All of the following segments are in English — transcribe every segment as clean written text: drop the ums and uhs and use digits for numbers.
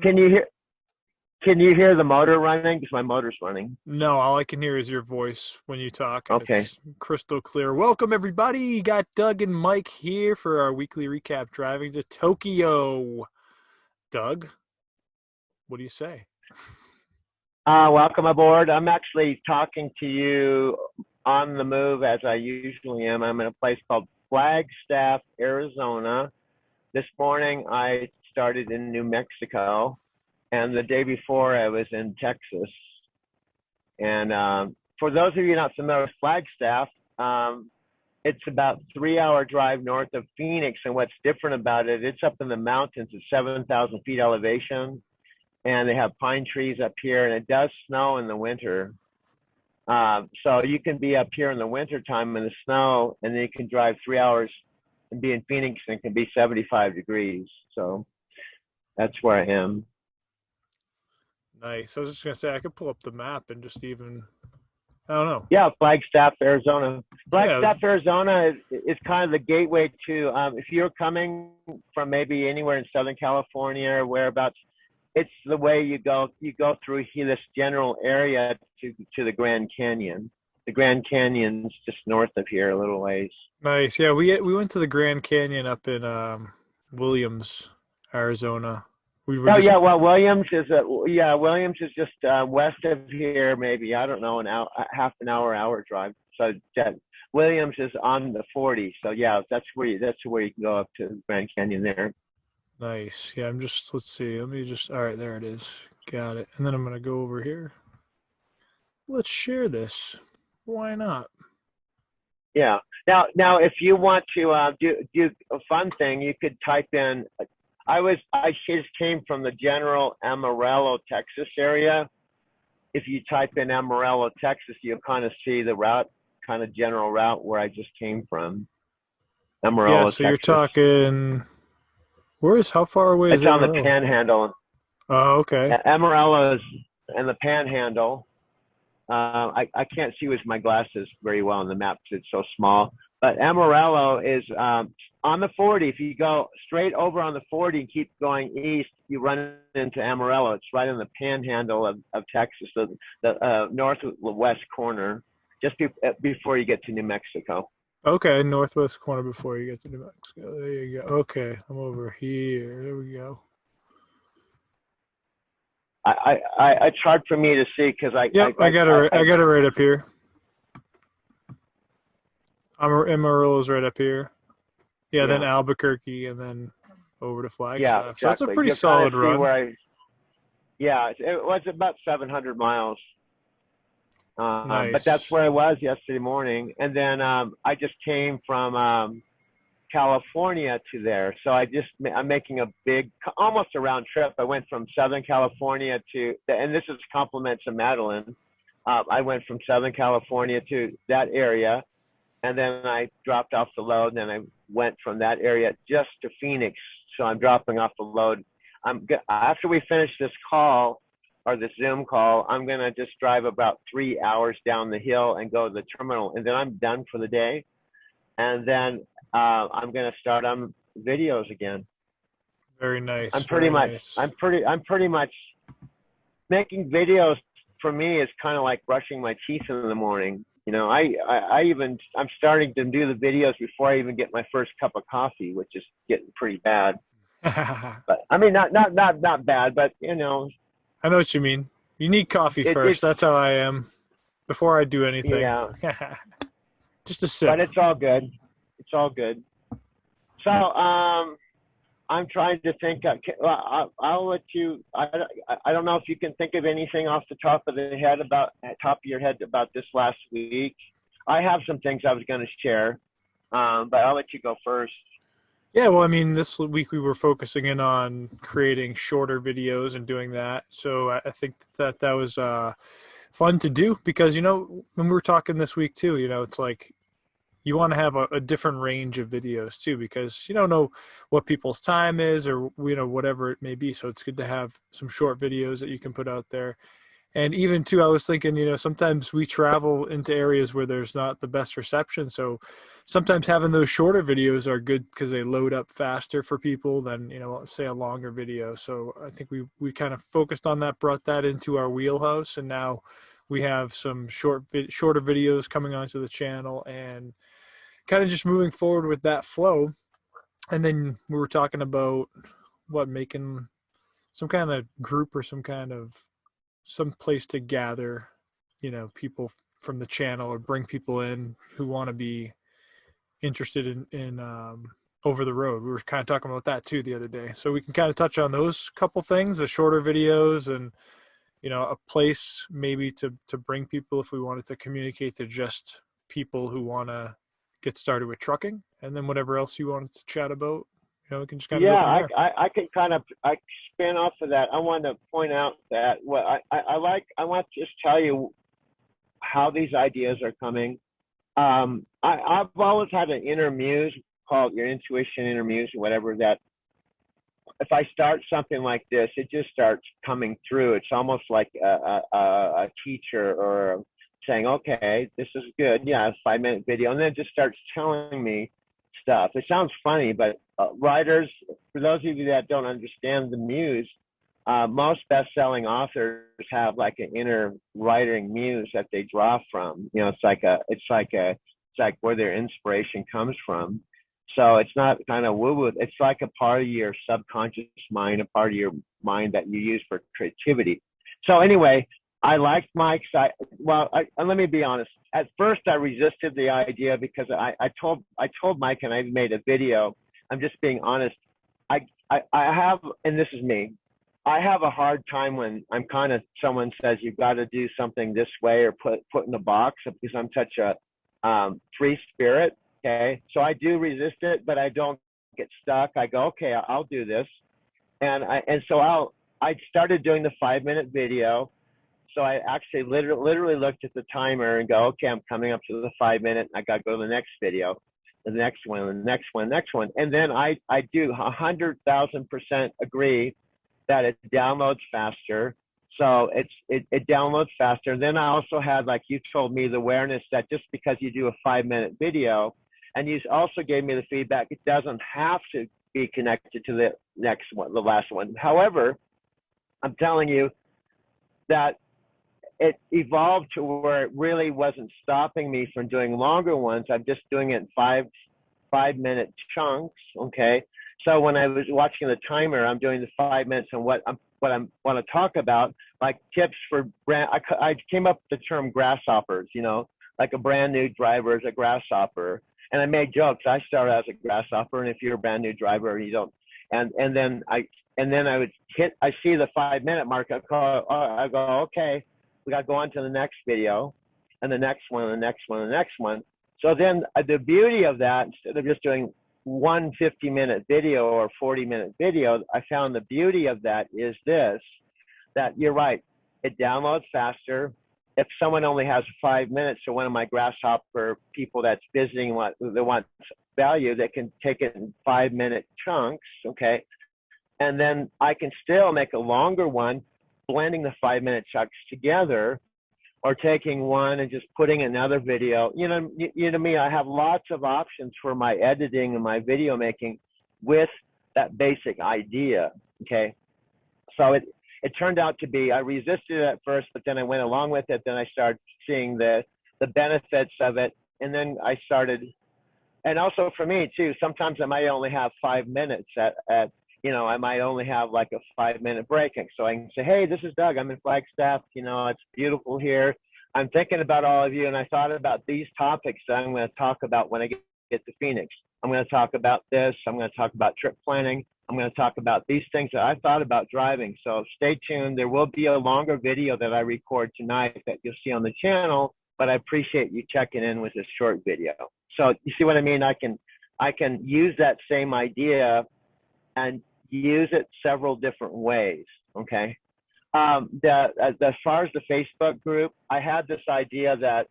Can you hear? Can you hear the motor running? Because my motor's running. No, all I can hear is your voice when you talk, and Okay. it's crystal clear. Welcome, everybody. You got Doug and Mike here for our weekly recap driving to Tokyo. Doug, what do you say? Welcome aboard. I'm actually talking to you on the move as I usually am. I'm in a place called Flagstaff, Arizona. This morning I started in New Mexico, and the day before I was in Texas. And for those of you not familiar with Flagstaff, it's about 3 hour drive north of Phoenix. And what's different about it, it's up in the mountains at 7,000 feet elevation. And they have pine trees up here, and it does snow in the winter. So you can be up here in the winter time in the snow, and then you can drive 3 hours and be in Phoenix, and it can be 75 degrees. So that's where I am. Nice. I was just gonna say I could pull up the map and just even I don't know. Yeah, Flagstaff, Arizona. Flagstaff, Yeah. Arizona is kind of the gateway to, if you're coming from maybe anywhere in Southern California or whereabouts, it's the way you go through here, this general area to the Grand Canyon. The Grand Canyon's just north of here a little ways. Nice. Yeah, we went to the Grand Canyon up in Williams, Arizona. We were Oh just yeah, well Williams is just west of here, maybe, I don't know, half an hour drive. So Williams is on the 40. So yeah, that's where you can go up to the Grand Canyon there. nice. Yeah, let's see. All right, there it is. Got it. And then I'm going to go over here. Let's share this. Why not? Yeah. Now, if you want to do a fun thing, you could type in. I just came from the general Amarillo, Texas area. If you type in Amarillo, Texas, you'll kind of see the route, kind of general route where I just came from. Yeah, Amarillo, so you're Texas. talking, how far away is It's on the Amarillo? Panhandle. Oh, okay. Amarillo is in the Panhandle. I can't see with my glasses very well on the map because it's so small. But Amarillo is on the 40. If you go straight over on the 40 and keep going east, you run into Amarillo. It's right in the Panhandle of Texas, the northwest corner, just before you get to New Mexico. Okay, northwest corner before you get to New Mexico. There you go. Okay, I'm over here. There we go. It's hard for me to see because Yep, I got it right up here. Amarillo's right up here. Yeah, then Albuquerque, and then over to Flagstaff. Yeah, exactly. So that's a pretty You'll solid kind of see run. it was about 700 miles. Nice. But that's where I was yesterday morning. And then I just came from California to there. So I'm making a big, almost a round trip. I went from Southern California and this is compliments of Madeline. I went from Southern California to that area. And then I dropped off the load, and then I went from that area just to Phoenix. So I'm dropping off the load. After we finish this call, or the Zoom call, I'm going to just drive about 3 hours down the hill and go to the terminal. And then I'm done for the day. And then I'm going to start on videos again. Very nice. I'm pretty much making videos. For me, is kind of like brushing my teeth in the morning. You know, I'm starting to do the videos before I even get my first cup of coffee, which is getting pretty bad. But I mean, not bad, but you know. I know what you mean. You need coffee first. That's how I am. Before I do anything. Yeah. Just a sip. But it's all good. It's all good. So I'm trying to think. I'll let you. I don't know if you can think of anything off the top of your head about this last week. I have some things I was going to share, but I'll let you go first. Yeah, well, I mean, this week we were focusing in on creating shorter videos and doing that. So I think that was fun to do because, you know, when we were talking this week too, you know, it's like you want to have a different range of videos too because you don't know what people's time is or, you know, whatever it may be. So it's good to have some short videos that you can put out there. And even too, I was thinking, sometimes we travel into areas where there's not the best reception. So sometimes having those shorter videos are good because they load up faster for people than, say a longer video. So I think we kind of focused on that, brought that into our wheelhouse. And now we have some shorter videos coming onto the channel and kind of just moving forward with that flow. And then we were talking about making some kind of group or some place to gather, people from the channel or bring people in who want to be interested in over the road. We were kind of talking about that too the other day. So we can kind of touch on those couple things, the shorter videos and, a place maybe to bring people if we wanted to communicate to just people who want to get started with trucking, and then whatever else you wanted to chat about, we can just kind of go from there. I can I spin off of that. I want to point out that what I want to just tell you how these ideas are coming. I've always had an inner muse, called your intuition, inner muse, or whatever, that if I start something like this, it just starts coming through. It's almost like a teacher or saying, okay, this is good. Yeah, 5-minute video. And then it just starts telling me stuff. It sounds funny, but writers, for those of you that don't understand the muse, most best-selling authors have like an inner writing muse that they draw from. It's like where their inspiration comes from. So it's not kind of woo-woo. It's like a part of your subconscious mind, a part of your mind that you use for creativity. So anyway, I liked Mike's. Let me be honest. At first, I resisted the idea because I told Mike, and I made a video. I'm just being honest. I have, and this is me, I have a hard time when someone says you've got to do something this way or put in a box, because I'm such a free spirit. Okay, so I do resist it, but I don't get stuck. I go, okay, I'll do this, so I started doing the 5-minute video. So I actually literally looked at the timer and go, okay, I'm coming up to the 5-minute. I got to go to the next video, the next one, the next one, next one. And then I do 100,000% agree that it downloads faster. So it downloads faster. And then I also had, like you told me, the awareness that just because you do a 5-minute video, and you also gave me the feedback, it doesn't have to be connected to the next one, the last one. However, I'm telling you that it evolved to where it really wasn't stopping me from doing longer ones. I'm just doing it in 5-minute chunks. Okay. So when I was watching the timer, I'm doing the 5 minutes and what I want to talk about, like tips for I came up with the term grasshoppers, like a brand new driver is a grasshopper. And I made jokes. I started as a grasshopper, and if you're a brand new driver and you don't, and then I would I see the 5-minute mark. I go, okay, we got to go on to the next video, and the next one, and the next one, and the next one. So then the beauty of that, instead of just doing one 50-minute video or 40-minute video, I found the beauty of that is this, that you're right, it downloads faster. If someone only has 5 minutes, or one of my grasshopper people that's visiting, they want value, they can take it in 5-minute chunks, okay? And then I can still make a longer one, blending the 5-minute chunks together, or taking one and just putting another video. You know me, I have lots of options for my editing and my video making with that basic idea, okay? So it turned out to be, I resisted it at first, but then I went along with it. Then I started seeing the benefits of it. And then I started, and also for me too, sometimes I might only have 5 minutes I might only have like a 5-minute break. So I can say, hey, this is Doug. I'm in Flagstaff. It's beautiful here. I'm thinking about all of you. And I thought about these topics that I'm going to talk about when I get to Phoenix. I'm going to talk about this. I'm going to talk about trip planning. I'm going to talk about these things that I thought about driving. So stay tuned. There will be a longer video that I record tonight that you'll see on the channel, but I appreciate you checking in with this short video. So you see what I mean? I can use that same idea and use it several different ways. Okay. As far as the Facebook group, I had this idea that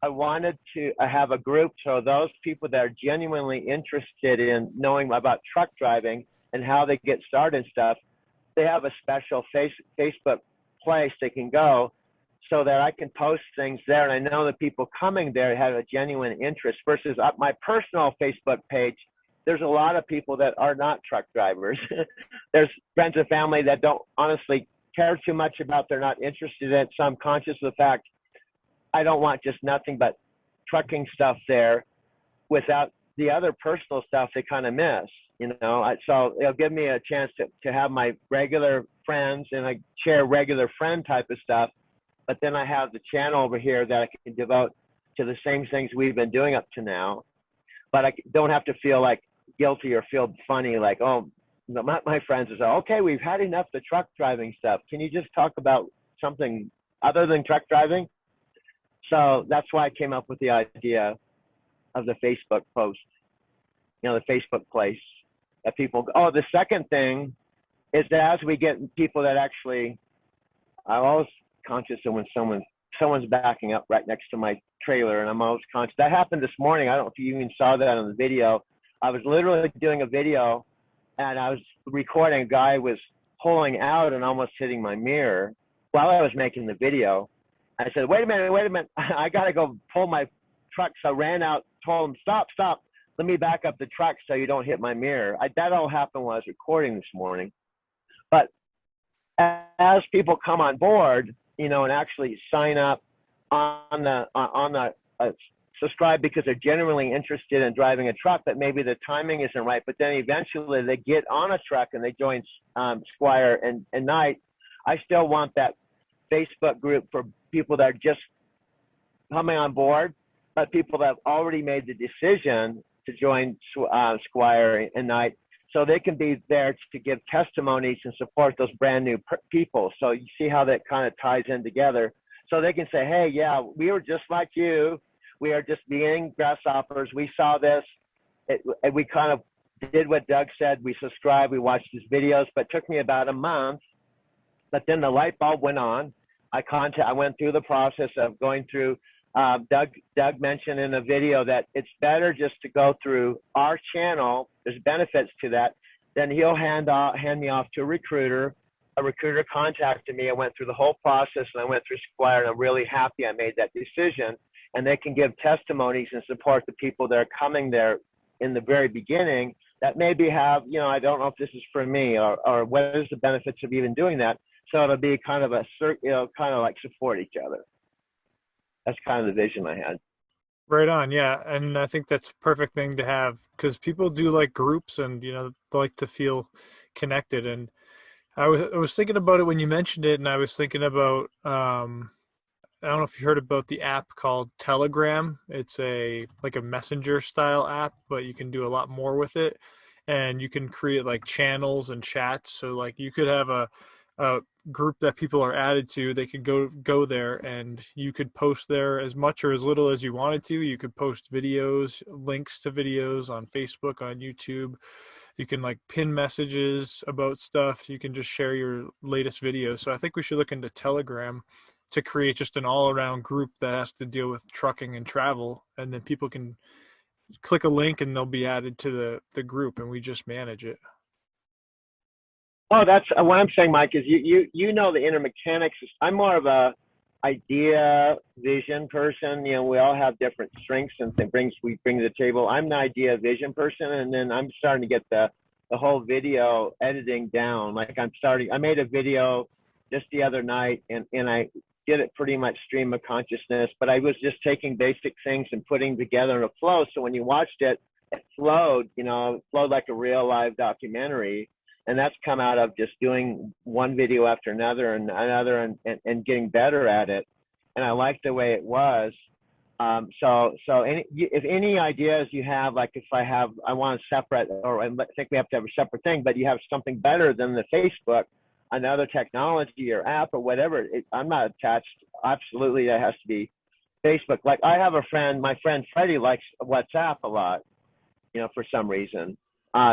I wanted to have a group so those people that are genuinely interested in knowing about truck driving and how they get started and stuff, they have a special Facebook place they can go so that I can post things there. And I know the people coming there have a genuine interest versus my personal Facebook page. There's a lot of people that are not truck drivers. There's friends and family that don't honestly care too much about, they're not interested in it. So I'm conscious of the fact I don't want just nothing but trucking stuff there without the other personal stuff they kind of miss, so it'll give me a chance to have my regular friends and I share regular friend type of stuff, but then I have the channel over here that I can devote to the same things we've been doing up to now, but I don't have to feel like guilty or feel funny, like, oh, my friends are saying, okay, we've had enough of the truck driving stuff. Can you just talk about something other than truck driving? So that's why I came up with the idea of the Facebook post, the Facebook place that people, the second thing is that as we get people that actually, I'm always conscious of when someone's backing up right next to my trailer, and I'm always conscious. That happened this morning. I don't know if you even saw that on the video. I was literally doing a video and I was recording. A guy was pulling out and almost hitting my mirror while I was making the video. I said, wait a minute. I got to go pull my truck. So I ran out, told him, stop. Let me back up the truck so you don't hit my mirror. That all happened while I was recording this morning. But as people come on board, and actually sign up on the subscribe because they're genuinely interested in driving a truck, but maybe the timing isn't right. But then eventually they get on a truck and they join Squire and Night. I still want that Facebook group for people that are just coming on board, but people that have already made the decision to join Squire and Night, so they can be there to give testimonies and support those brand new people. So you see how that kind of ties in together. So they can say, hey, yeah, we were just like you. We are just being grasshoppers. We saw this. And we kind of did what Doug said. We subscribed. We watched his videos, but it took me about a month. But then the light bulb went on. I went through the process of going through. Doug mentioned in a video that it's better just to go through our channel. There's benefits to that. Then he'll hand me off to a recruiter. A recruiter contacted me. I went through the whole process and I went through Squire, and I'm really happy I made that decision. And they can give testimonies and support the people that are coming there in the very beginning that maybe have, I don't know if this is for me or what is the benefits of even doing that. So it'll be kind of kind of like support each other. That's kind of the vision I had. Right on, yeah. And I think that's a perfect thing to have because people do like groups and, they like to feel connected. And I was thinking about it when you mentioned it, and I was thinking about, I don't know if you heard about the app called Telegram. It's like a messenger style app, but you can do a lot more with it. And you can create like channels and chats. So like you could have a group that people are added to. They could go there and you could post there as much or as little as you wanted to. You could post videos, links to videos on Facebook, on YouTube. You can like pin messages about stuff. You can just share your latest videos. So I think we should look into Telegram to create just an all-around group that has to deal with trucking and travel, and then people can click a link and they'll be added to the group, and we just manage it. Oh, that's what I'm saying, Mike, is you know the inner mechanics. I'm more of a idea, vision person. We all have different strengths and we bring to the table. I'm the idea vision person, and then I'm starting to get the whole video editing down. Like I made a video just the other night, and I did it pretty much stream of consciousness, but I was just taking basic things and putting together in a flow. So when you watched it, it flowed, it flowed like a real live documentary. And that's come out of just doing one video after another and another and getting better at it. And I like the way it was. If any ideas you have, like if I want to separate, or I think we have to have a separate thing, but you have something better than the Facebook, another technology or app or whatever, I'm not attached. Absolutely, that has to be Facebook. Like I have a friend, my friend Freddie likes WhatsApp a lot, for some reason.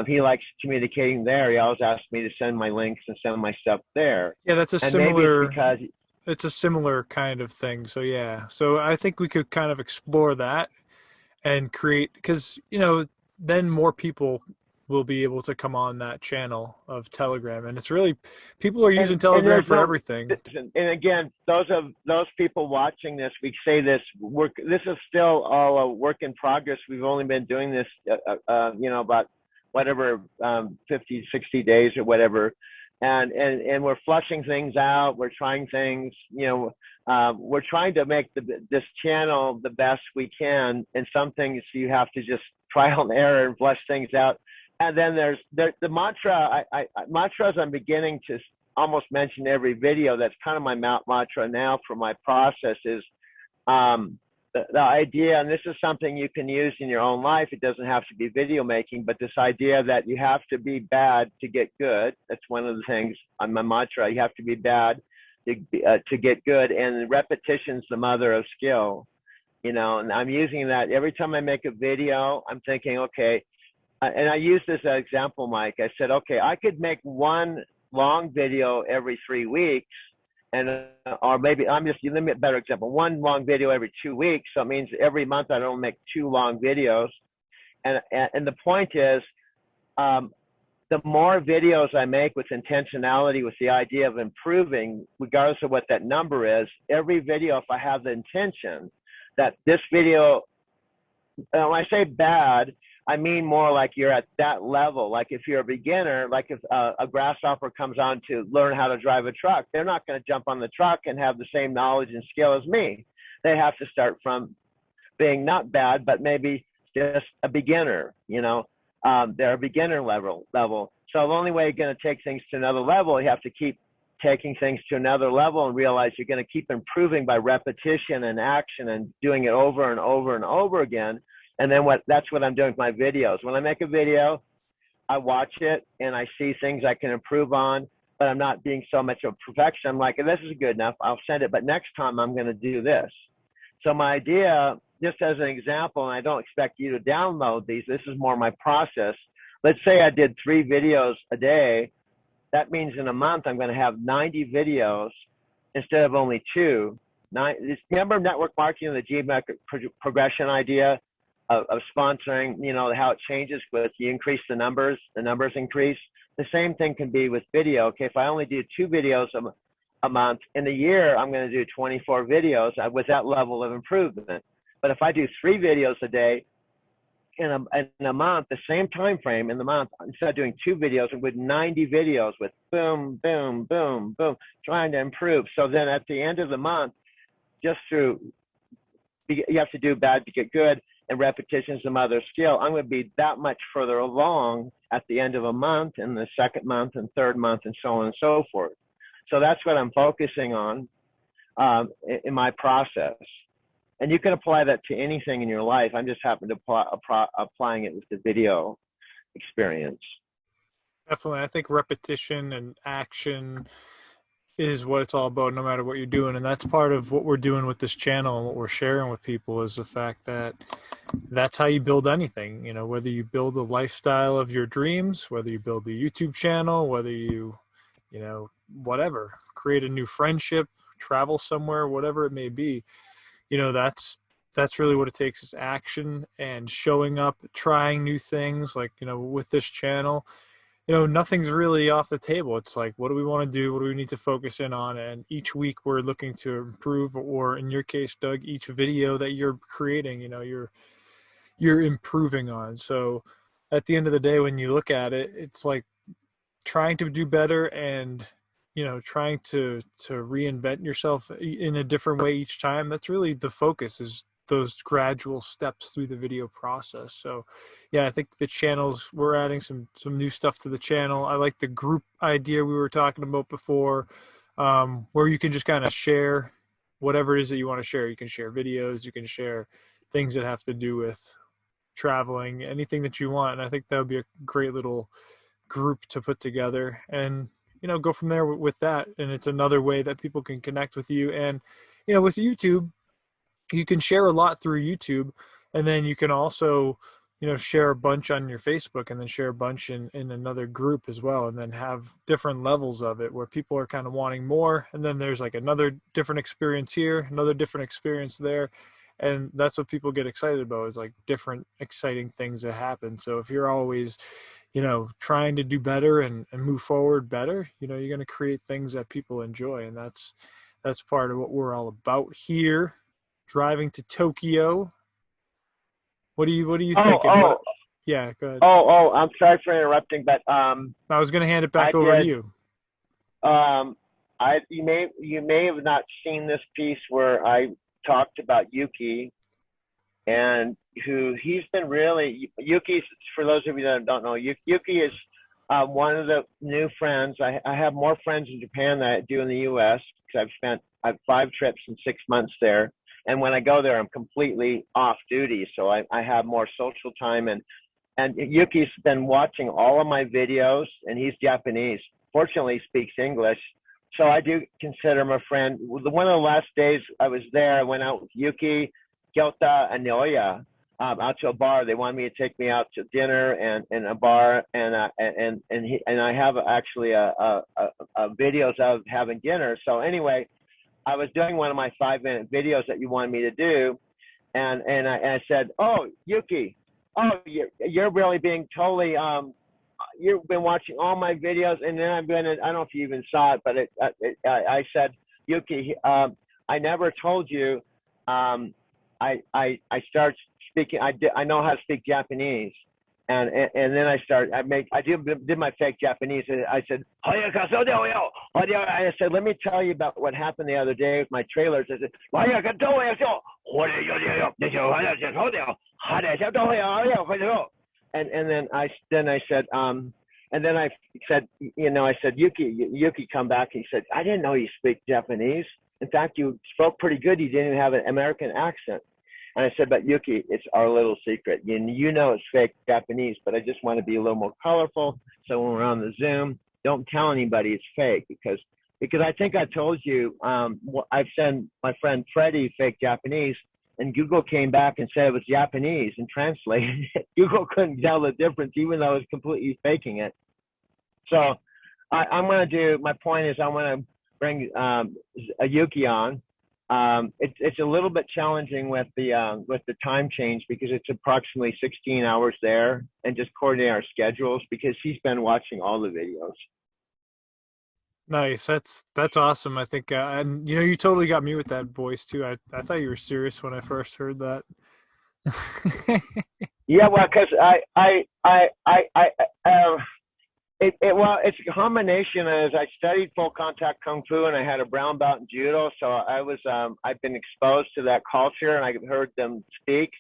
He likes communicating there. He always asks me to send my links and send my stuff there. Yeah, that's it's a similar kind of thing. So yeah, so I think we could kind of explore that and create, because then more people will be able to come on that channel of Telegram. And it's really, people are using And Telegram there's for no, everything. and again, those people watching this, we say this work. This is still all a work in progress. We've only been doing this, about whatever, 50, 60 days or whatever. And we're flushing things out. We're trying things, we're trying to make this channel the best we can. And some things you have to just trial and error and flush things out. And then there's the mantra. Mantras I'm beginning to almost mention every video. That's kind of my mantra now for my process is the idea, and this is something you can use in your own life. It doesn't have to be video making, but this idea that you have to be bad to get good. That's one of the things on my mantra. You have to be bad to get good, and repetition's the mother of skill. And I'm using that every time I make a video. I'm thinking, okay, and I use this as an example, Mike. I said, okay, I could make one long video every 3 weeks, or maybe let me a better example, one long video every 2 weeks. So it means every month I don't make 2 long videos. And the point is, the more videos I make with intentionality, with the idea of improving, regardless of what that number is, every video, if I have the intention that this video, when I say bad, I mean more like you're at that level. Like if you're a beginner, like if a grasshopper comes on to learn how to drive a truck, they're not going to jump on the truck and have the same knowledge and skill as me. They have to start from being not bad, but maybe just a beginner, they're a beginner level. So the only way you're going to take things to another level, you have to keep taking things to another level and realize you're going to keep improving by repetition and action and doing it over and over and over again. And then that's what I'm doing with my videos. When I make a video, I watch it and I see things I can improve on, but I'm not being so much of perfection. I'm like, this is good enough, I'll send it, but next time I'm going to do this. So my idea, just as an example, and I don't expect you to download these, this is more my process. Let's say I did 3 videos a day. That means in a month, I'm going to have 90 videos instead of only 2. Remember network marketing, the geometric progression idea of sponsoring, how it changes with you increase the numbers increase. The same thing can be with video. Okay, if I only do 2 videos a month, in a year, I'm going to do 24 videos with that level of improvement. But if I do 3 videos a day in a month, the same time frame in the month, instead of doing 2 videos, and with 90 videos with boom, boom, boom, boom, trying to improve. So then at the end of the month, you have to do bad to get good, and repetition is the mother of skill. I'm going to be that much further along at the end of a month, and the second month and third month, and so on and so forth. So that's what I'm focusing on in my process. And you can apply that to anything in your life. I'm just happen to applying it with the video experience. Definitely. I think repetition and action is what it's all about, no matter what you're doing. And that's part of what we're doing with this channel and what we're sharing with people is the fact that that's how you build anything. Whether you build a lifestyle of your dreams, whether you build a YouTube channel, whether you, whatever, create a new friendship, travel somewhere, whatever it may be, that's really what it takes is action and showing up, trying new things. Like, with this channel, nothing's really off the table. It's like, what do we want to do? What do we need to focus in on? And each week we're looking to improve, or in your case, Doug, each video that you're creating, you're improving on. So at the end of the day, when you look at it, it's like trying to do better and, trying to reinvent yourself in a different way each time. That's really the focus, is those gradual steps through the video process. So yeah, I think the channels, we're adding some new stuff to the channel. I like the group idea we were talking about before, where you can just kind of share whatever it is that you want to share. You can share videos, you can share things that have to do with traveling, anything that you want. And I think that would be a great little group to put together and, go from there with that. And it's another way that people can connect with you. And, with YouTube, you can share a lot through YouTube, and then you can also, share a bunch on your Facebook, and then share a bunch in another group as well, and then have different levels of it where people are kind of wanting more. And then there's like another different experience here, another different experience there. And that's what people get excited about, is like different exciting things that happen. So if you're always, trying to do better and move forward better, you're going to create things that people enjoy. And that's part of what we're all about here. Driving to Tokyo. What are you Oh, thinking? oh, Yeah, go ahead. I'm sorry for interrupting, but I was going to hand it I back over to did. you. You may have not seen this piece where I talked about Yuki, and he's been really Yuki's, for those of you that don't know, Yuki is one of the new friends. I have more friends in Japan than I do in the U.S. because I have 5 trips in 6 months there, and when I go there, I'm completely off duty, so I have more social time. And Yuki's been watching all of my videos, and he's Japanese. Fortunately, he speaks English, so I do consider him a friend. One of the last days I was there, I went out with Yuki, Gyota, and Naoya out to a bar. They wanted me to take me out to dinner and a bar, and I have actually a videos of having dinner. So anyway, I was doing one of my 5-minute videos that you wanted me to do, and I said, "Oh, Yuki, oh, you're really being totally you've been watching all my videos." And then I don't know if you even saw it, but I said, "Yuki, I never told you I start speaking. I know how to speak Japanese." And then I did my fake Japanese. And I said, I said, "Let me tell you about what happened the other day with my trailers." I said, and then I said, I said, Yuki, come back. He said, "I didn't know you speak Japanese. In fact, you spoke pretty good. You didn't even have an American accent." And I said, "But Yuki, it's our little secret. It's fake Japanese, but I just want to be a little more colorful. So when we're on the Zoom, don't tell anybody it's fake because I think I told you I've sent my friend Freddie fake Japanese, and Google came back and said it was Japanese and translated it. Google couldn't tell the difference, even though it was completely faking it. So I'm going to do. My point is, I want to bring a Yuki on. It's a little bit challenging with the time change because it's approximately 16 hours there, and just coordinating our schedules because he's been watching all the videos. Nice. That's awesome. I think, and you totally got me with that voice too. I thought you were serious when I first heard that. Yeah, well, because it's a combination. As I studied full contact kung fu, and I had a brown belt in judo, so I've been exposed to that culture, and I heard them speak,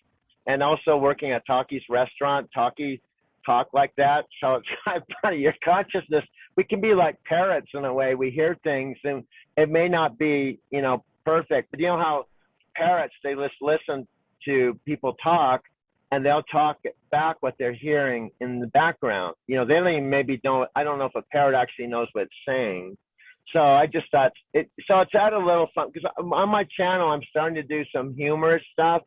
and also working at Taki's restaurant, Taki talk like that. So it's kind of part of your consciousness. We can be like parrots in a way. We hear things, and it may not be perfect, but you know how parrots, they just listen to people talk, and they'll talk back what they're hearing in the background. They don't even I don't know if a parrot actually knows what it's saying. So I just thought so it's had a little fun because on my channel, I'm starting to do some humorous stuff.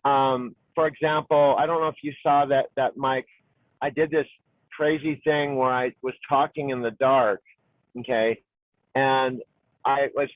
For example, I don't know if you saw that Mike, I did this crazy thing where I was talking in the dark. Okay. And I was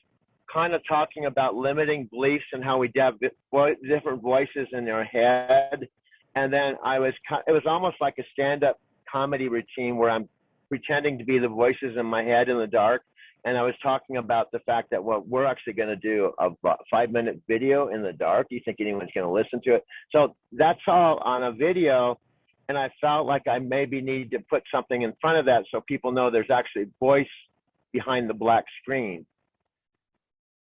kind of talking about limiting beliefs and how we have different voices in our head. And then it was almost like a stand-up comedy routine where I'm pretending to be the voices in my head in the dark. And I was talking about the fact that we're actually going to do a 5-minute video in the dark. Do you think anyone's going to listen to it? So that's all on a video. And I felt like I maybe need to put something in front of that so people know there's actually voice behind the black screen.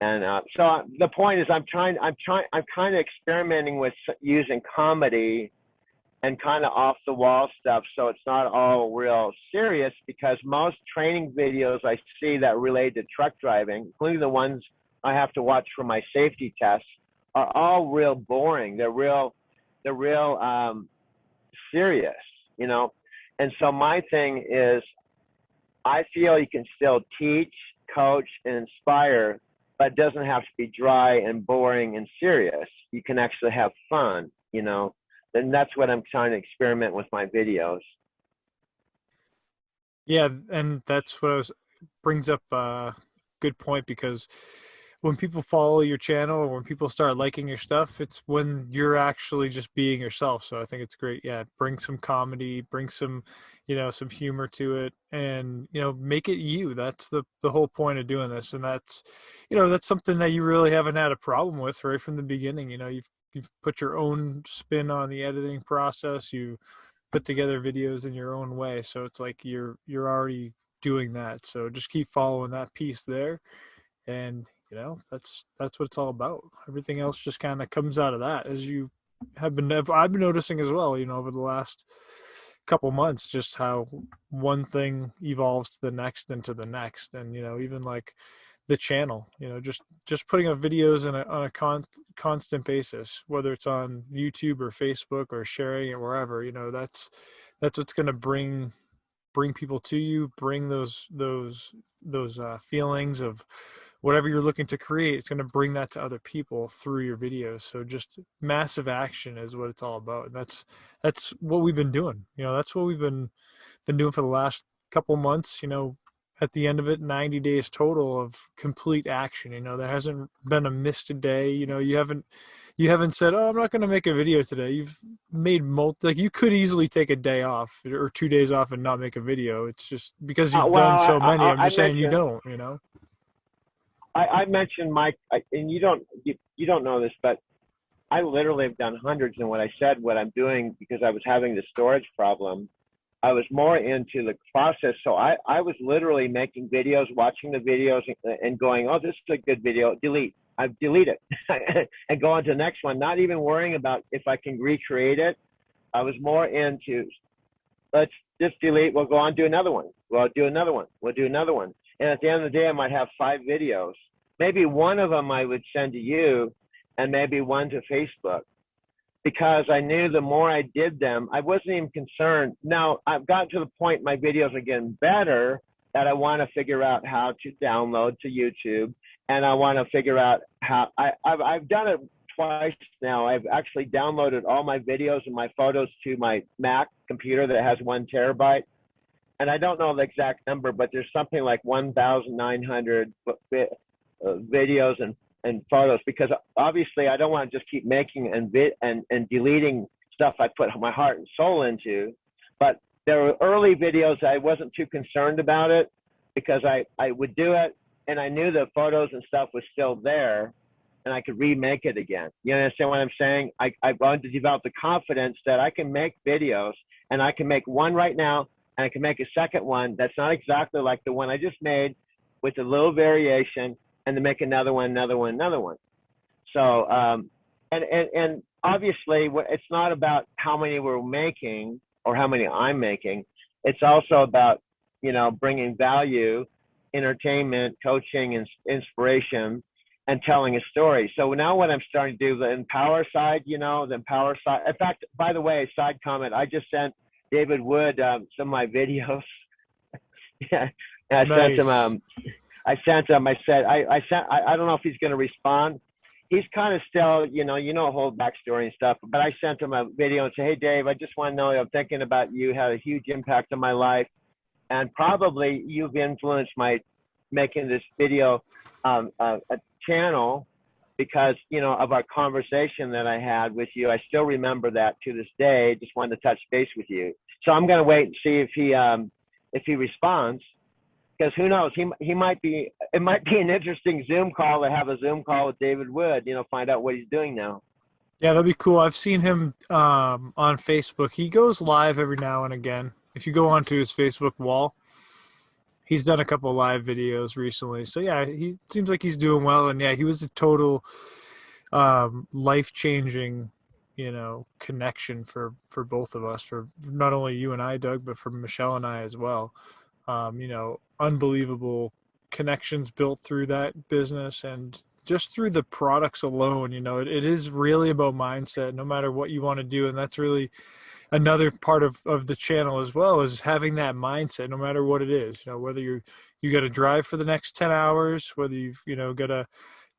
And so the point is, I'm kind of experimenting with using comedy and kind of off the wall stuff, so it's not all real serious, because most training videos I see that relate to truck driving, including the ones I have to watch for my safety tests, are all real boring. They're real serious, And so my thing is, I feel you can still teach, coach, and inspire, but it doesn't have to be dry and boring and serious. You can actually have fun, And that's what I'm trying to experiment with my videos. Yeah, and that's what brings up a good point, because when people follow your channel or when people start liking your stuff, it's when you're actually just being yourself. So I think it's great. Yeah, bring some comedy, bring some, some humor to it, and make it you. That's the whole point of doing this, and that's something that you really haven't had a problem with right from the beginning. You've put your own spin on the editing process. You put together videos in your own way, so it's like you're already doing that. So just keep following that piece there, and that's what it's all about. Everything else just kind of comes out of that, as you I've been noticing as well, over the last couple months, just how one thing evolves to the next and to the next. And even like the channel, just putting up videos on a constant basis, whether it's on YouTube or Facebook or sharing it wherever, that's what's going to bring people to you, bring those feelings of whatever you're looking to create. It's going to bring that to other people through your videos. So just massive action is what it's all about. And that's what we've been doing. That's what we've been doing for the last couple months. At the end of it, 90 days total of complete action. There hasn't been a missed a day. You haven't said, "Oh, I'm not going to make a video today." You've made like you could easily take a day off or 2 days off and not make a video. It's just because you've Well, done so many. I'm I just saying you mentioned don't. I mentioned and you don't know this, but I literally have done hundreds. And what I said, what I'm doing, because I was having the storage problem, I was more into the process. So I was literally making videos, watching the videos and going, oh, this is a good video, delete. I delete it and go on to the next one, not even worrying about if I can recreate it. I was more into, let's just delete. We'll go on, do another one. We'll do another one. We'll do another one. And at the end of the day, I might have 5 videos. Maybe one of them I would send to you and maybe one to Facebook, because I knew the more I did them, I wasn't even concerned. Now, I've gotten to the point my videos are getting better that I want to figure out how to download to YouTube, and I want to figure out how I've done it twice now. I've actually downloaded all my videos and my photos to my Mac computer that has 1 terabyte. And I don't know the exact number, but there's something like 1,900 videos and photos, because obviously I don't want to just keep making and deleting stuff I put my heart and soul into. But there were early videos I wasn't too concerned about it, because I would do it and I knew the photos and stuff was still there and I could remake it again. You understand what I'm saying? I wanted to develop the confidence that I can make videos, and I can make one right now, and I can make a second one that's not exactly like the one I just made, with a little variation, and to make another one. So, and obviously it's not about how many we're making or how many I'm making. It's also about, bringing value, entertainment, coaching, and inspiration, and telling a story. So now what I'm starting to do, the empower side, the empower side. In fact, by the way, side comment, I just sent David Wood some of my videos. Yeah, I Nice. sent him. I said, I don't know if he's going to respond. He's kind of still, whole backstory and stuff. But I sent him a video and said, hey, Dave, I just want to know, I'm thinking about you, had a huge impact on my life. And probably you've influenced my making this video a channel, because, of our conversation that I had with you. I still remember that to this day. Just wanted to touch base with you. So I'm going to wait and see if he responds. Because who knows, it might be an interesting Zoom call, to have a Zoom call with David Wood, find out what he's doing now. Yeah, that'd be cool. I've seen him on Facebook. He goes live every now and again. If you go onto his Facebook wall, he's done a couple of live videos recently. So yeah, he seems like he's doing well. And yeah, he was a total life-changing, connection for both of us, for not only you and I, Doug, but for Michelle and I as well. Unbelievable connections built through that business, and just through the products alone. It is really about mindset, no matter what you want to do. And that's really another part of the channel as well, is having that mindset, no matter what it is. Whether you got to drive for the next 10 hours, whether you've got to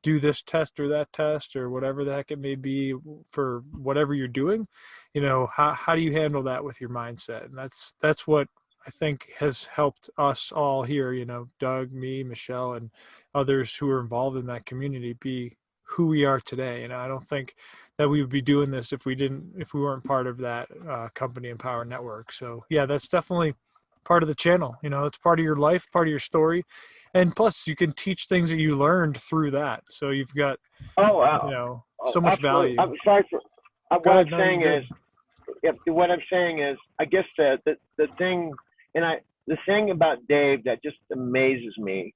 do this test or that test, or whatever the heck it may be, for whatever you're doing, how do you handle that with your mindset? And that's what I think has helped us all here, Doug, me, Michelle, and others who are involved in that community be who we are today. And I don't think that we would be doing this if we weren't part of that company Empower Network. So yeah, that's definitely part of the channel. It's part of your life, part of your story. And plus you can teach things that you learned through that. So you've got, Oh, oh, so much absolutely. value. I'm sorry for Go what I'm ahead. No, you're saying good. is, yeah, what I'm saying is, I guess the thing, the thing about Dave that just amazes me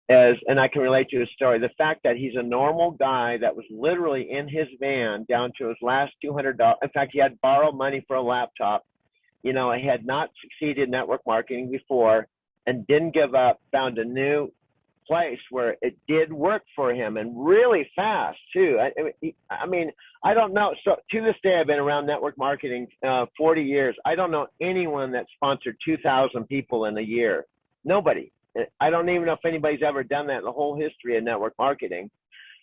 is, and I can relate to his story, the fact that he's a normal guy that was literally in his van down to his last $200. In fact, he had borrowed money for a laptop. He had not succeeded in network marketing before and didn't give up, found a new place where it did work for him, and really fast too. I mean, I don't know. So to this day, I've been around network marketing 40 years. I don't know anyone that sponsored 2,000 people in a year. Nobody. I don't even know if anybody's ever done that in the whole history of network marketing.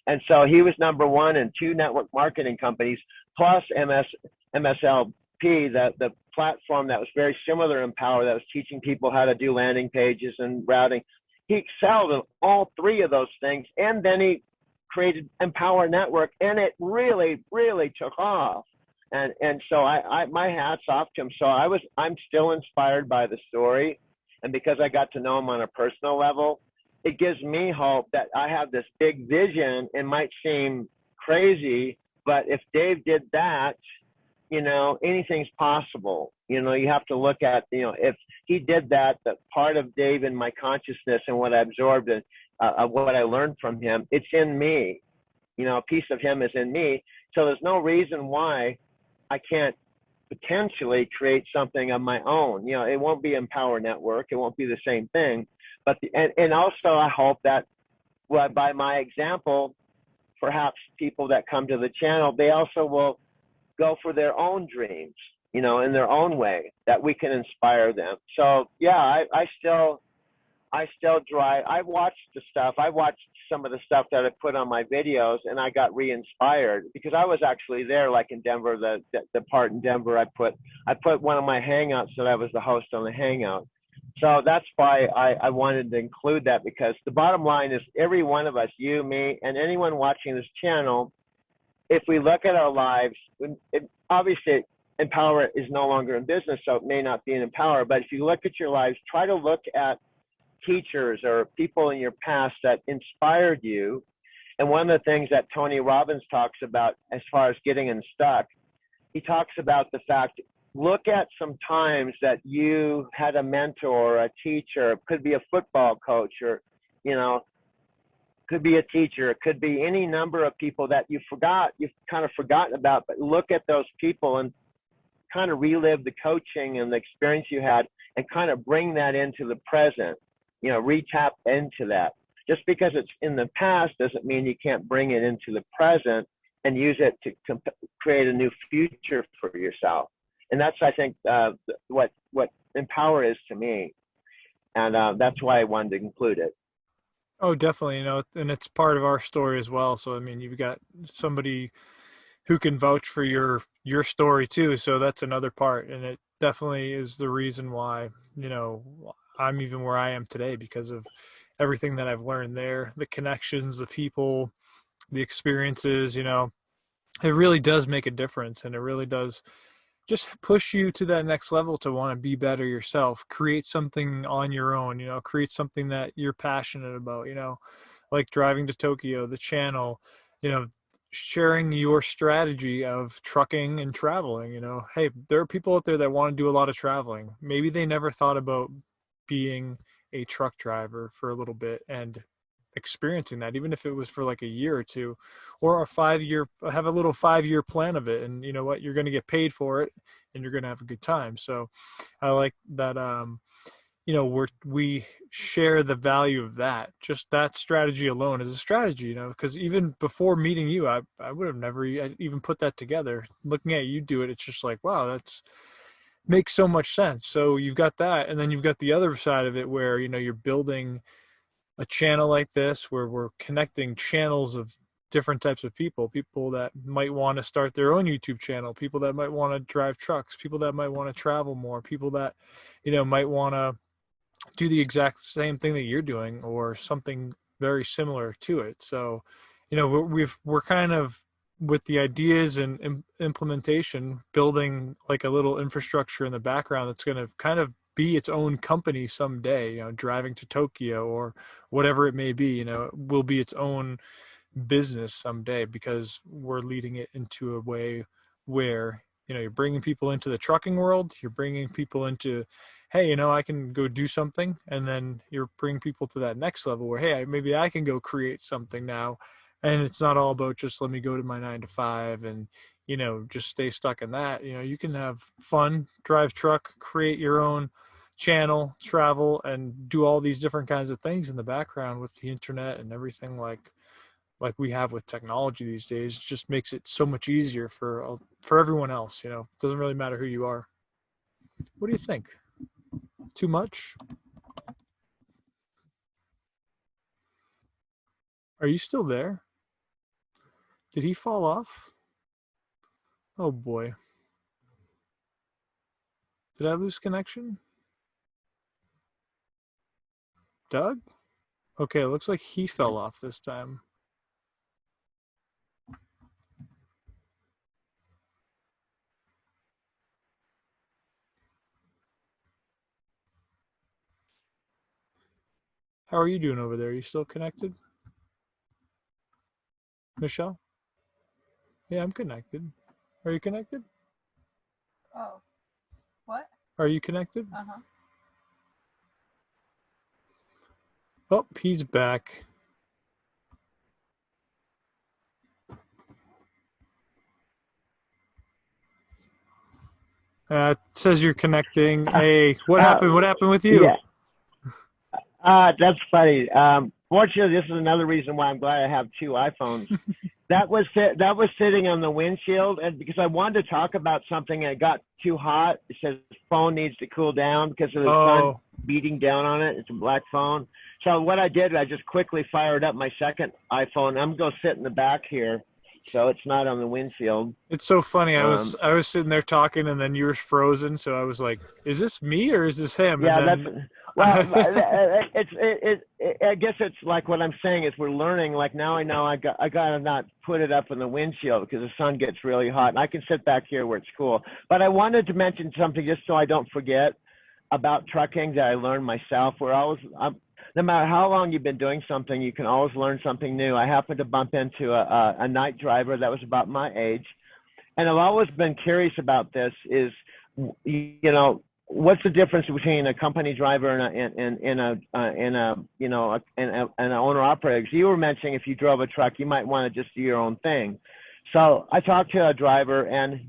And so he was number one in 2 network marketing companies, plus MSLP, the platform that was very similar to Empower, that was teaching people how to do landing pages and routing. He excelled in all 3 of those things. And then he created Empower Network, and it really, really took off. And so my hat's off to him. So I'm still inspired by the story. And because I got to know him on a personal level, it gives me hope that I have this big vision. It might seem crazy, but if Dave did that, anything's possible. You have to look at, if he did that, that part of Dave in my consciousness and what I absorbed and what I learned from him, it's in me. A piece of him is in me. So there's no reason why I can't potentially create something of my own. It won't be Empower Network. It won't be the same thing. But and also I hope that, well, by my example, perhaps people that come to the channel, they also will go for their own dreams, in their own way, that we can inspire them. So yeah, I still drive. I watched the stuff. I watched some of the stuff that I put on my videos, and I got re-inspired because I was actually there, like in Denver, the part in Denver. I put one of my hangouts that I was the host on the hangout. So that's why I wanted to include that, because the bottom line is every one of us, you, me, and anyone watching this channel, if we look at our lives, obviously Empower is no longer in business, so it may not be an Empower, but if you look at your lives, try to look at teachers or people in your past that inspired you. And one of the things that Tony Robbins talks about as far as getting unstuck, he talks about the fact, look at some times that you had a mentor or a teacher. It could be a football coach, or could be a teacher, it could be any number of people that you've kind of forgotten about, but look at those people and kind of relive the coaching and the experience you had and kind of bring that into the present, re-tap into that. Just because it's in the past doesn't mean you can't bring it into the present and use it to create a new future for yourself. And that's, I think, what Empower is to me. And that's why I wanted to include it. Oh, definitely. And it's part of our story as well. So, I mean, you've got somebody who can vouch for your story too. So that's another part. And it definitely is the reason why, I'm even where I am today, because of everything that I've learned there, the connections, the people, the experiences, it really does make a difference. And it really does just push you to that next level to want to be better yourself, create something on your own, create something that you're passionate about, like driving to Tokyo, the channel, sharing your strategy of trucking and traveling. Hey, there are people out there that want to do a lot of traveling. Maybe they never thought about being a truck driver for a little bit and experiencing that, even if it was for like a year or two, or have a little 5-year plan of it. And you know what, you're going to get paid for it and you're going to have a good time. So I like that, we share the value of that. Just that strategy alone is a strategy, because even before meeting you, I would have never even put that together. Looking at you do it, it's just like, wow, that's makes so much sense. So you've got that, and then you've got the other side of it where, you're building a channel like this where we're connecting channels of different types of people that might want to start their own YouTube channel, people that might want to drive trucks, people that might want to travel more, people that, might want to do the exact same thing that you're doing or something very similar to it. So, we're kind of, with the ideas and implementation, building like a little infrastructure in the background that's going to kind of be its own company someday. Driving to Tokyo or whatever it may be, it will be its own business someday, because we're leading it into a way where, you're bringing people into the trucking world, you're bringing people into, hey, I can go do something, and then you're bringing people to that next level where, hey, maybe I can go create something now. And it's not all about just let me go to my 9 to 5 and, just stay stuck in that. You can have fun, drive truck, create your own channel, travel, and do all these different kinds of things in the background with the internet and everything like we have with technology these days. It just makes it so much easier for everyone else. It doesn't really matter who you are. What do you think? Too much? Are you still there? Did he fall off? Oh boy. Did I lose connection? Doug? Okay, it looks like he fell off this time. How are you doing over there? Are you still connected? Michelle? Yeah, I'm connected. Are you connected? Oh. What? Are you connected? Uh-huh. Oh, he's back. It says you're connecting. Hey, what happened? What happened with you? Yeah. That's funny. Fortunately, this is another reason why I'm glad I have two iPhones. that was sitting on the windshield, and because I wanted to talk about something, and it got too hot. It says phone needs to cool down because of the sun beating down on it. It's a black phone. So what I did, I just quickly fired up my second iPhone. I'm going to sit in the back here, so it's not on the windshield. It's so funny. I was sitting there talking, and then you were frozen. So I was like, "Is this me or is this him?" Yeah, and then... that's well. I guess it's like what I'm saying is we're learning. Like now I know I gotta not put it up in the windshield because the sun gets really hot, and I can sit back here where it's cool. But I wanted to mention something just so I don't forget about trucking that I learned myself. No matter how long you've been doing something, you can always learn something new. I happened to bump into a night driver that was about my age, and I've always been curious about this. Is what's the difference between a company driver and an owner operator? Because you were mentioning if you drove a truck, you might want to just do your own thing. So I talked to a driver, and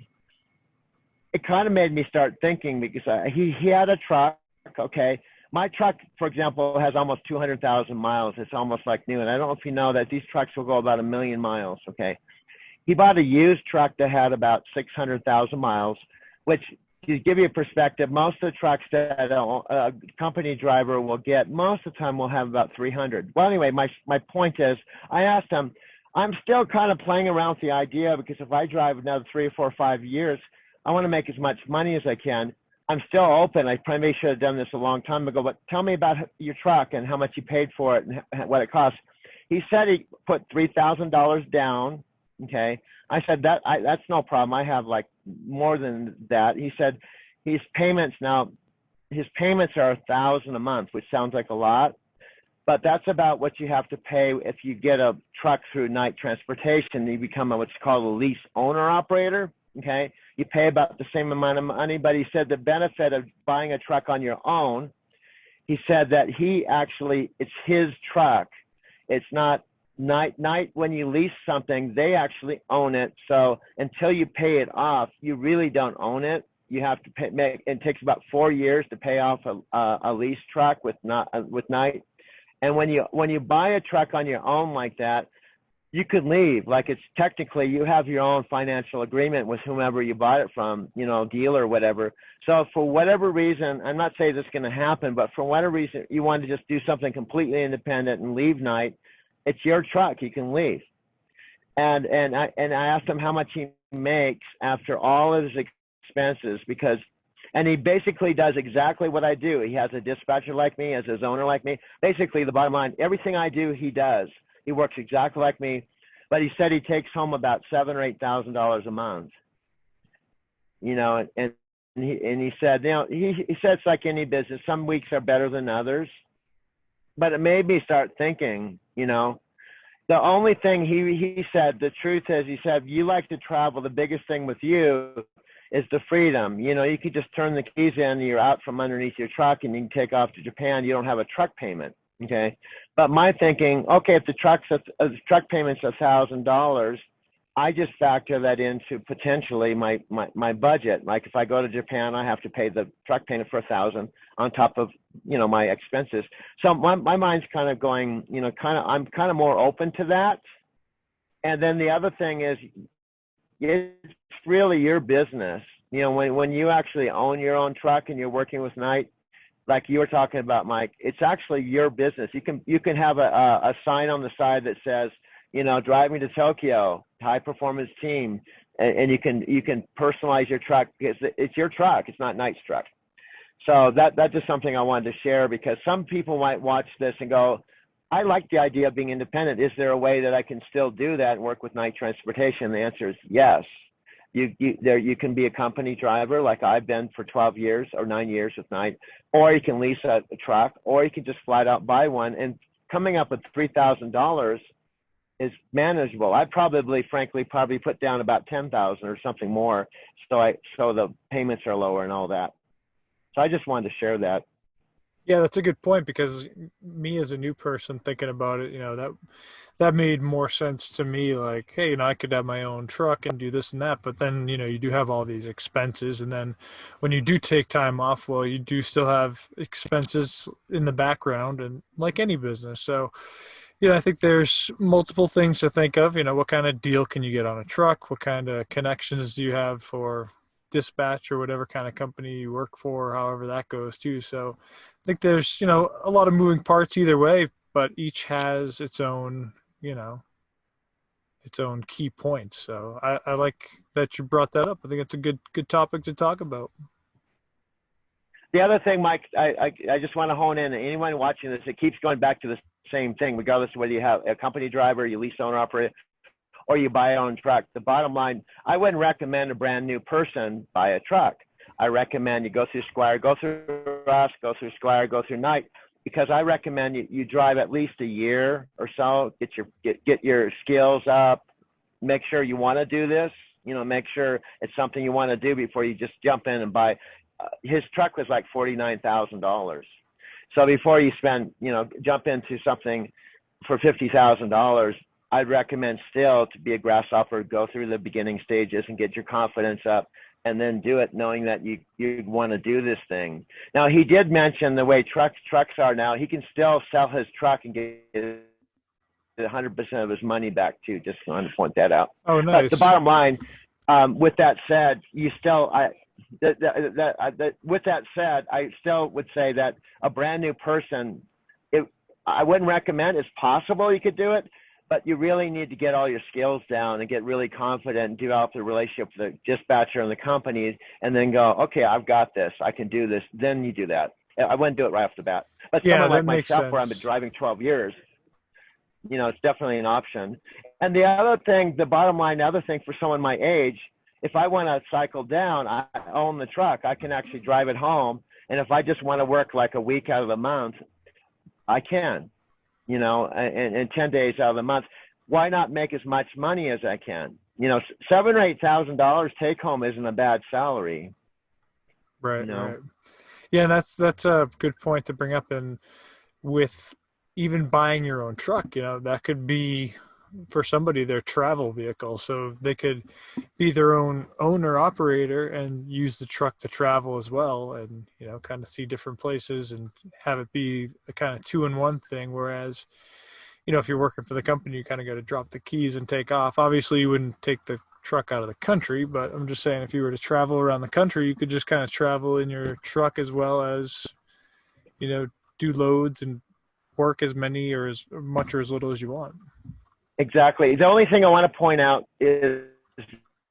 it kind of made me start thinking because he had a truck. Okay. My truck, for example, has almost 200,000 miles. It's almost like new. And I don't know if you know that these trucks will go about 1 million miles. Okay. He bought a used truck that had about 600,000 miles, which, to give you a perspective, most of the trucks that a company driver will get, most of the time will have about 300. Well, anyway, my point is, I asked him, I'm still kind of playing around with the idea because if I drive another 3 or 4 or 5 years, I want to make as much money as I can. I'm still open. I probably should have done this a long time ago, but tell me about your truck and how much you paid for it and what it cost. He said he put $3,000 down. Okay. I said that's no problem. I have like more than that. He said his payments are $1,000 a month, which sounds like a lot, but that's about what you have to pay if you get a truck through night transportation. You become what's called a lease owner operator. Okay. You pay about the same amount of money, but he said the benefit of buying a truck on your own, he said that it's his truck. It's not night when you lease something, they actually own it. So until you pay it off, you really don't own it. You have to it takes about 4 years to pay off a lease truck with night. And when you buy a truck on your own like that, you could leave. Like it's technically you have your own financial agreement with whomever you bought it from, dealer or whatever. So for whatever reason, I'm not saying this is going to happen, but for whatever reason you want to just do something completely independent and leave night, it's your truck. You can leave. And I asked him how much he makes after all of his expenses, because and he basically does exactly what I do. He has a dispatcher like me, has his owner like me. Basically, the bottom line, everything I do, he does. He works exactly like me, but he said he takes home about $7,000 or $8,000 a month. And he said, he said it's like any business. Some weeks are better than others, but it made me start thinking, the only thing he said, the truth is, he said, you like to travel. The biggest thing with you is the freedom. You could just turn the keys in and you're out from underneath your truck and you can take off to Japan. You don't have a truck payment. Okay. But my thinking, okay, if the truck payment's $1,000, I just factor that into potentially my budget. Like if I go to Japan, I have to pay the truck payment for $1,000 on top of, my expenses. So my mind's kind of going, I'm kind of more open to that. And then the other thing is, it's really your business. When you actually own your own truck and you're working with Knight, like you were talking about, Mike, it's actually your business. You can have a sign on the side that says, driving to Tokyo, high performance team, and you can personalize your truck because it's your truck. It's not Knight's truck. So that's just something I wanted to share, because some people might watch this and go, I like the idea of being independent. Is there a way that I can still do that and work with Knight Transportation? The answer is yes. You can be a company driver like I've been for 12 years or 9 years with Knight, or you can lease a truck, or you can just flat out buy one. And coming up with $3,000 is manageable. I'd frankly put down about $10,000 or something more, so the payments are lower and all that. So I just wanted to share that. Yeah, that's a good point, because me as a new person thinking about it, that made more sense to me. Like, hey, I could have my own truck and do this and that, but then, you do have all these expenses. And then when you do take time off, well, you do still have expenses in the background, and like any business. So, I think there's multiple things to think of. What kind of deal can you get on a truck? What kind of connections do you have for dispatch or whatever kind of company you work for, however that goes too. So I think there's, a lot of moving parts either way, but each has its own, its own key points. So I like that you brought that up. I think it's a good topic to talk about. The other thing, Mike, I just want to hone in. Anyone watching this, it keeps going back to the same thing, regardless of whether you have a company driver, you lease, owner, operator, or you buy your own truck. The bottom line, I wouldn't recommend a brand new person buy a truck. I recommend you go through Squire, go through us, go through Squire, go through Knight, because I recommend you drive at least a year or so, get your skills up, make sure you want to do this, make sure it's something you want to do before you just jump in and buy. His truck was like $49,000. So before you jump into something for $50,000, I'd recommend still to be a grasshopper, go through the beginning stages and get your confidence up, and then do it knowing that you want to do this thing. Now, he did mention the way trucks are now, he can still sell his truck and get 100% of his money back too. Just wanted to point that out. Oh, nice. But the bottom line, with that said, with that said, I still would say that a brand new person, I wouldn't recommend. It's possible you could do it, but you really need to get all your skills down and get really confident and develop the relationship with the dispatcher and the companies, and then go, okay, I've got this. I can do this. Then you do that. I wouldn't do it right off the bat. But someone like myself, where I've been driving 12 years, it's definitely an option. And the other thing, the bottom line, the other thing for someone my age, if I want to cycle down, I own the truck. I can actually drive it home. And if I just want to work like a week out of the month, I can. And 10 days out of the month, why not make as much money as I can? $7,000 or $8,000 take home isn't a bad salary. Right. Right. Yeah. That's a good point to bring up. And with even buying your own truck, that could be for somebody their travel vehicle. So they could be their own owner operator and use the truck to travel as well, and kind of see different places and have it be a kind of 2-in-1 thing. Whereas if you're working for the company, you kind of got to drop the keys and take off. Obviously you wouldn't take the truck out of the country, but I'm just saying, if you were to travel around the country, you could just kind of travel in your truck as well as do loads and work as many or as much or as little as you want. Exactly. The only thing I want to point out is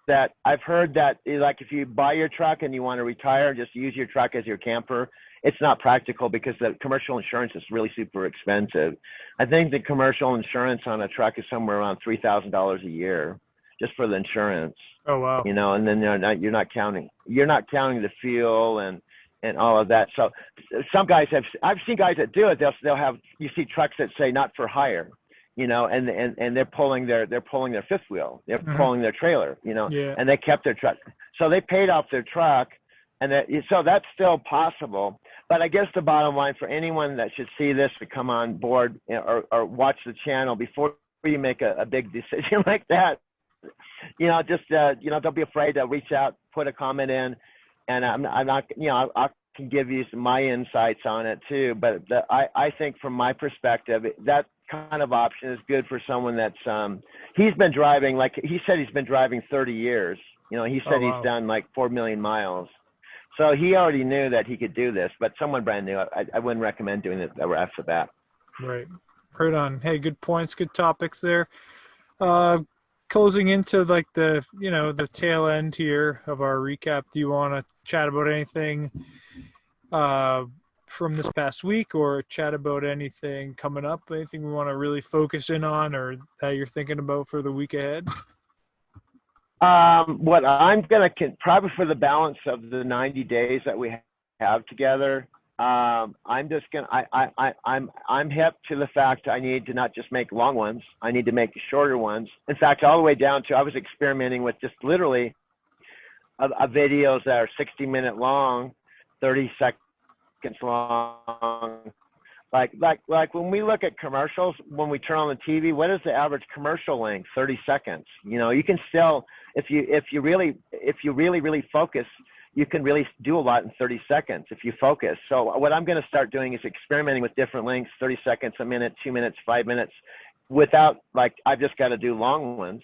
that I've heard that like if you buy your truck and you want to retire, just use your truck as your camper. It's not practical because the commercial insurance is really super expensive. I think the commercial insurance on a truck is somewhere around $3,000 a year just for the insurance. Oh, wow. You know, and then you're not counting the fuel and all of that. So some guys I've seen guys that do it. They'll have, you see trucks that say not for hire, you know, and they're pulling their fifth wheel, they're pulling their trailer, you know, Yeah. and they kept their truck. So they paid off their truck, and so that's still possible. But I guess the bottom line for anyone that should see this to come on board or watch the channel before you make a big decision like that, you know, just you know, don't be afraid to reach out, put a comment in, and I'm not, you know, I can give you my insights on it too. But I think from my perspective, that kind of option is good for someone that's he's been driving, like he said, he's been driving 30 years. You know, he said wow. he's done like 4 million miles. So he already knew that he could do this, but someone brand new, I wouldn't recommend doing it right off the bat. Right. Right on. Hey, good points, good topics there. Closing into like the, you know, the tail end here of our recap, do you want to chat about anything from this past week, or chat about anything coming up, anything we want to really focus in on or that you're thinking about for the week ahead? What I'm going to probably for the balance of the 90 days that we have together, I'm just going to, I'm hip to the fact I need to not just make long ones. I need to make shorter ones. In fact, all the way down to, I was experimenting with just literally videos that are 60-minute long, 30 seconds long. Like when we look at commercials, when we turn on the TV, what is the average commercial length? 30 seconds. You know, you can still, if you really focus, you can really do a lot in 30 seconds if you focus. So what I'm going to start doing is experimenting with different lengths, 30 seconds, a minute, 2 minutes, 5 minutes, without, like, I've just got to do long ones.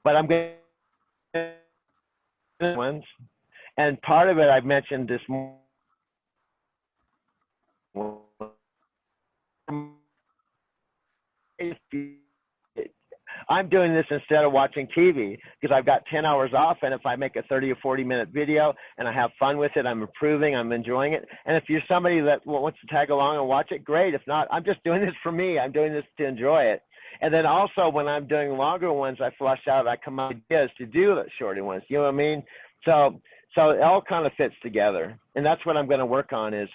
But I'm going to ones. And part of it, I've mentioned this morning. I'm doing this instead of watching TV because I've got 10 hours off, and if I make a 30 or 40-minute video and I have fun with it, I'm improving, I'm enjoying it. And if you're somebody that wants to tag along and watch it, great. If not, I'm just doing this for me. I'm doing this to enjoy it. And then also when I'm doing longer ones, I flush out, I come up with ideas to do the shorter ones. You know what I mean? So it all kind of fits together. And that's what I'm going to work on is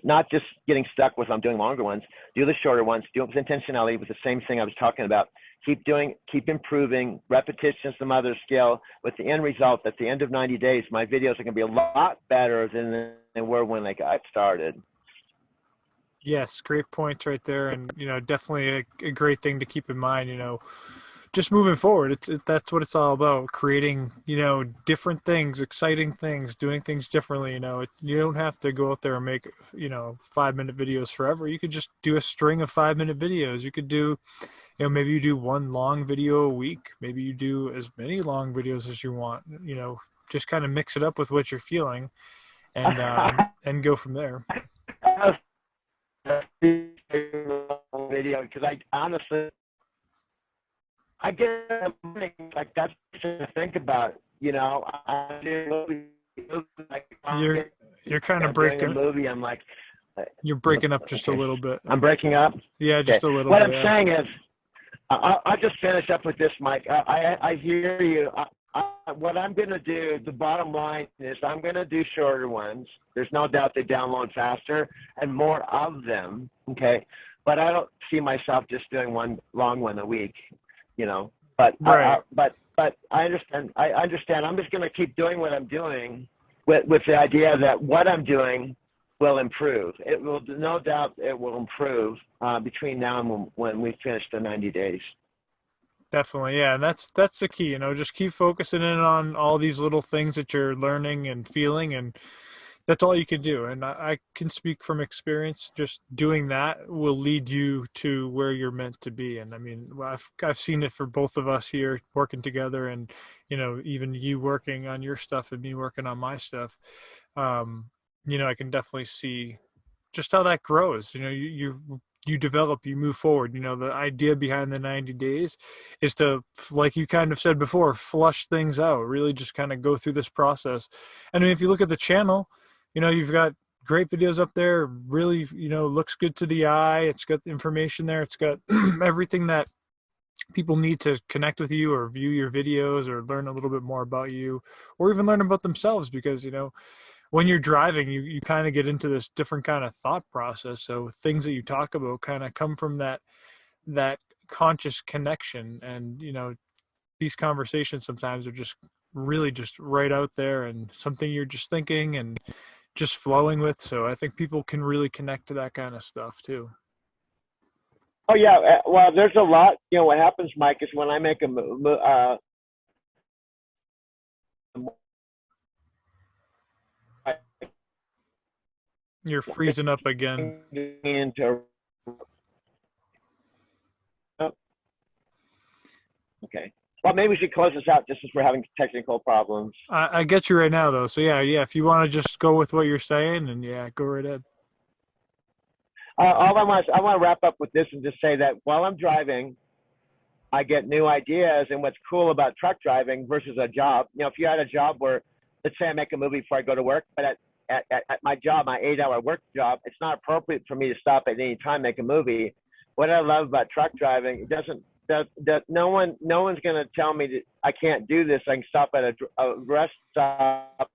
not just getting stuck with I'm doing longer ones, do the shorter ones, do it with intentionality with the same thing I was talking about. Keep improving, repetition, some other skill, with the end result at the end of 90 days, my videos are going to be a lot better than they were when they got started. Yes, great points right there. And, you know, definitely a great thing to keep in mind, you know, just moving forward. That's what it's all about, creating, you know, different things, exciting things, doing things differently. You know, you don't have to go out there and make, you know, 5-minute videos forever. You could just do a string of 5-minute videos. You could do, you know, maybe you do one long video a week. Maybe you do as many long videos as you want, you know, just kind of mix it up with what you're feeling and go from there. Video, because I honestly, I get like that's to think about, you know. You're kind of breaking a movie. I'm like, you're breaking up just a little bit. I'm breaking up. Yeah, just a little what bit. What I'm saying is, I'll just finish up with this, Mike. I hear you. What I'm going to do, the bottom line is I'm going to do shorter ones. There's no doubt they download faster and more of them. Okay. But I don't see myself just doing one long one a week, you know, but, right. But I understand. I understand. I'm just going to keep doing what I'm doing with the idea that what I'm doing will improve. It will, no doubt it will improve between now and when we finish the 90 days. Definitely. Yeah. And that's the key, you know, just keep focusing in on all these little things that you're learning and feeling, and that's all you can do. And I can speak from experience, just doing that will lead you to where you're meant to be. And I mean, I've seen it for both of us here working together, and, you know, even you working on your stuff and me working on my stuff. You know, I can definitely see just how that grows. You know, you you develop, you move forward. You know, the idea behind the 90 days is to, like you kind of said before, flush things out, really just kind of go through this process. And I mean, if you look at the channel, you know, you've got great videos up there, really, you know, looks good to the eye. It's got the information there. It's got everything that people need to connect with you or view your videos or learn a little bit more about you, or even learn about themselves, because, you know, when you're driving, you kind of get into this different kind of thought process. So things that you talk about kind of come from that conscious connection. And, you know, these conversations sometimes are just really just right out there and something you're just thinking and just flowing with. So I think people can really connect to that kind of stuff too. Oh yeah, well, there's a lot. You know, what happens, Mike, is when I make a You're freezing up again. into okay. Well, maybe we should close this out just as we're having technical problems. I get you right now though. So yeah, if you want to just go with what you're saying, and yeah, go right ahead. All I want to wrap up with this and just say that while I'm driving, I get new ideas. And what's cool about truck driving versus a job, you know, if you had a job where, let's say I make a movie before I go to work, but at my job, my 8-hour work job, it's not appropriate for me to stop at any time, make a movie. What I love about truck driving, it doesn't, no one's going to tell me that I can't do this. I can stop at a rest stop,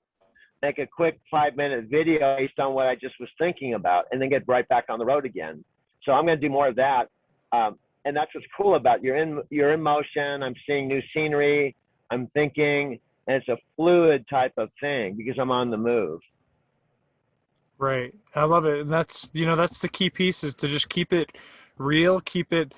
make a quick 5-minute video based on what I just was thinking about, and then get right back on the road again. So I'm going to do more of that. And that's what's cool about you're in motion. I'm seeing new scenery. I'm thinking, and it's a fluid type of thing because I'm on the move. Right. I love it. And that's, you know, that's the key piece, is to just keep it real, keep it,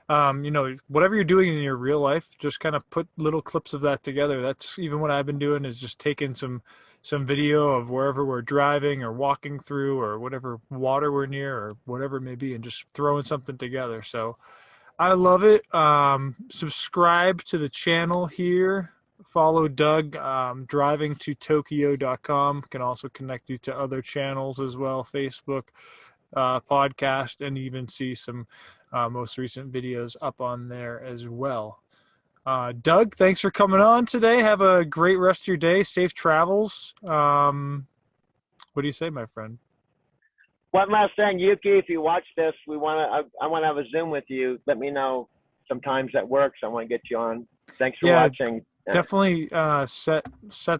you know, whatever you're doing in your real life, just kind of put little clips of that together. That's even what I've been doing, is just taking some video of wherever we're driving or walking through or whatever water we're near or whatever it may be, and just throwing something together. So I love it. Subscribe to the channel here. Follow Doug, drivingtotokyo.com. Can also connect you to other channels as well, Facebook, podcast, and even see some most recent videos up on there as well. Doug, thanks for coming on today. Have a great rest of your day. Safe travels. What do you say, my friend? One last thing, Yuki, if you watch this, I want to have a Zoom with you. Let me know sometimes that works. I want to get you on. Thanks for watching. Definitely set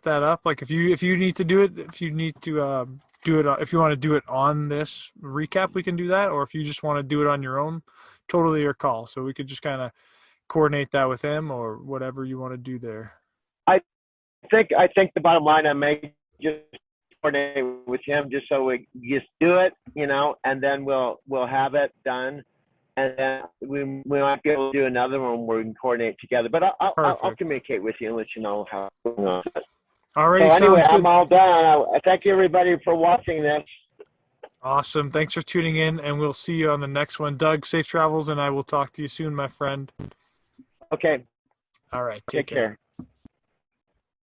that up. Like if you need to do it, if you need to do it, if you want to do it on this recap, we can do that. Or if you just want to do it on your own, totally your call. So we could just kind of coordinate that with him or whatever you want to do there. I think the bottom line, I may just coordinate with him just so we just do it, you know, and then we'll have it done. And then we might be able to do another one where we can coordinate together. But I'll communicate with you and let you know how it's going on. All right. So anyway, I'm all done. I thank you, everybody, for watching this. Awesome. Thanks for tuning in, and we'll see you on the next one. Doug, safe travels, and I will talk to you soon, my friend. Okay. All right. Take care.